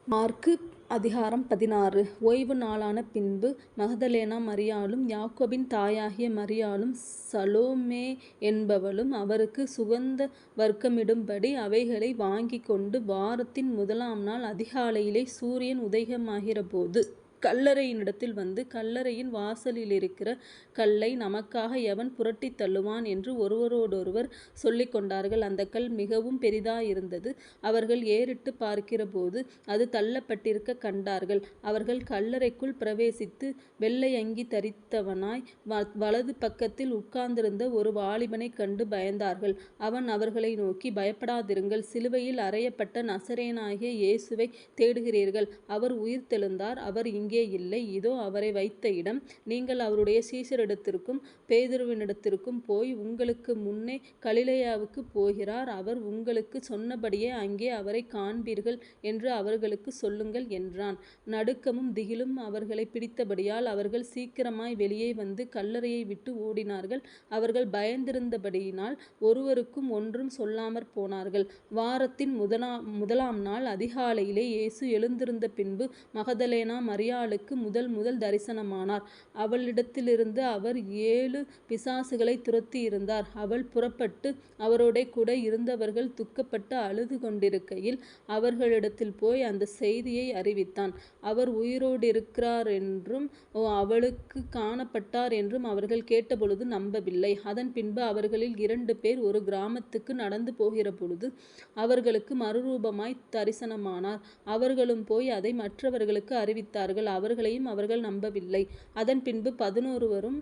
மாற்கு அதிகாரம் 16. ஓய்வு நாளான பின்பு மகதலேனா மரியாளும் யாக்கோபின் தாயாகிய மரியாளும் சலோமே என்பவளும் அவருக்கு சுகந்த வர்க்கமிடும்படி அவைகளை வாங்கிக் கொண்டு வாரத்தின் முதலாம் நாள் அதிகாலையிலே சூரியன் உதயமாகிறபோது கல்லறையினிடத்தில் வந்து, கல்லறையின் வாசலிலிருக்கிற கல்லை நமக்காக எவன் புரட்டித் தள்ளுவான் என்று ஒருவரோடொருவர் சொல்லிக் கொண்டார்கள். அந்தக் கல் மிகவும் பெரிதாயிருந்தது. அவர்கள் ஏறிட்டுப் பார்க்கிறபோது அது தள்ளப்பட்டிருக்கக் கண்டார்கள். அவர்கள் கல்லறைக்குள் பிரவேசித்து வெள்ளை அங்கி தரித்தவனாய் வலது பக்கத்தில் உட்கார்ந்திருந்த ஒரு வாலிபனைக் கண்டு பயந்தார்கள். அவன் அவர்களை நோக்கி, பயப்படாதிருங்கள். சிலுவையில் அறையப்பட்ட நசரேயனாகிய இயேசுவைத் தேடுகிறீர்கள். அவர் உயிர்த்தெழுந்தார். அவர் இங்கே இல்லை. இதோ அவரை வைத்த இடம். நீங்கள் அவருடைய சீஷரிடத்திற்கும் பேதுருவினிடத்திற்கும் போய், உங்களுக்கு முன்னே கலிலேயாவுக்குப் போகிறார். அவர் உங்களுக்குச் சொன்னபடியே அங்கே அவரைக் காண்பீர்கள் என்று அவர்களுக்குச் சொல்லுங்கள் என்றான். நடுக்கமும் திகிலும் அவர்களைப் பிடித்தபடியால் அவர்கள் சீக்கிரமாய் வெளியே வந்து கல்லறையை விட்டு ஓடினார்கள். அவர்கள் பயந்திருந்தபடியினால் ஒருவருக்கும் ஒன்றும் சொல்லாமற் போனார்கள். வாரத்தின் முதலாம் நாள் அதிகாலையிலே இயேசு எழுந்திருந்த பின்பு மகதலேனா மரியாளுக்கு முதல் தரிசனமானார். அவளிடத்திலிருந்து அவர் 7 பிசாசுகளைத் துரத்தியிருந்தார். அவள் புறப்பட்டு அவரோடே கூட இருந்தவர்கள் துக்கப்பட்டு அழுது கொண்டிருக்கையில் அவர்களிடத்தில் போய் அந்தச் செய்தியை அறிவித்தான். அவர் உயிரோடிருக்கிறாரென்றும் அவளுக்குக் காணப்பட்டார் என்றும் அவர்கள் கேட்டபொழுது நம்பவில்லை. அதன் பின்பு அவர்களில் 2 பேர் ஒரு கிராமத்துக்கு நடந்து போகிறபொழுது அவர்களுக்கு மறுரூபமாய்த் தரிசனமானார். அவர்களும் போய் அதை மற்றவர்களுக்கு அறிவித்தார்கள். அவர்களையும் அவர்கள் நம்பவில்லை. அதன் பின்பு 11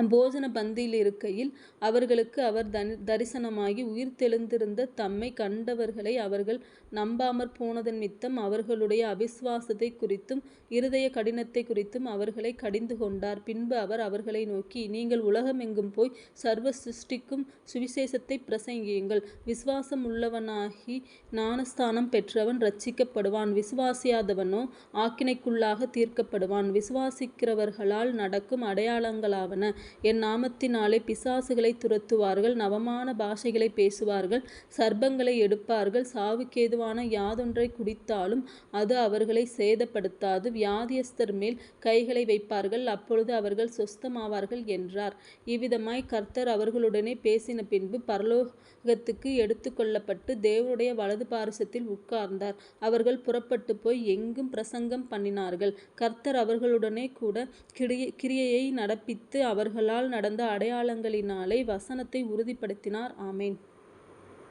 போஜன பந்தியிலிருக்கையில் அவர்களுக்கு அவர் தரிசனமாகி உயிர்த்தெழுந்திருந்த தம்மைக் கண்டவர்களை அவர்கள் நம்பாமற் போனதனிமித்தம் அவர்களுடைய அவிசுவாசத்தைக் குறித்தும் இருதய கடினத்தைக் குறித்தும் அவர்களைக் கடிந்து கொண்டார். பின்பு அவர் அவர்களை நோக்கி, நீங்கள் உலகமெங்கும் போய் சர்வ சிருஷ்டிக்கும் சுவிசேஷத்தைப் பிரசங்கியுங்கள். விசுவாசமுள்ளவனாகி ஞானஸ்நானம் பெற்றவன் இரட்சிக்கப்படுவான். விசுவாசியாதவனோ ஆக்கினைக்குள்ளாகத் தீர்க்கப்படுவான். விசுவாசிக்கிறவர்களால் நடக்கும் அடையாளங்களாவன: என் நாமத்தினாலே பிசாசுகளைத் துரத்துவார்கள். நவமான பாஷைகளைப் பேசுவார்கள். சர்ப்பங்களை எடுப்பார்கள். சாவுக்கேதுவான யாதொன்றைக் குடித்தாலும் அது அவர்களைச் சேதப்படுத்தாது. வியாதியஸ்தர் மேல் கைகளை வைப்பார்கள். அப்பொழுது அவர்கள் சொஸ்தமாவார்கள் என்றார். இவ்விதமாய் கர்த்தர் அவர்களுடனே பேசின பின்பு பரலோகத்துக்கு எடுத்துக்கொள்ளப்பட்டு தேவனுடைய வலது பாரிசத்தில் உட்கார்ந்தார். அவர்கள் புறப்பட்டுப் போய் எங்கும் பிரசங்கம் பண்ணினார்கள். கர்த்தர் அவர்களுடனே கூட கிரியையை நடப்பித்து அவர்களால் நடந்த அடையாளங்களினாலே வசனத்தை உறுதிப்படுத்தினார். ஆமென்.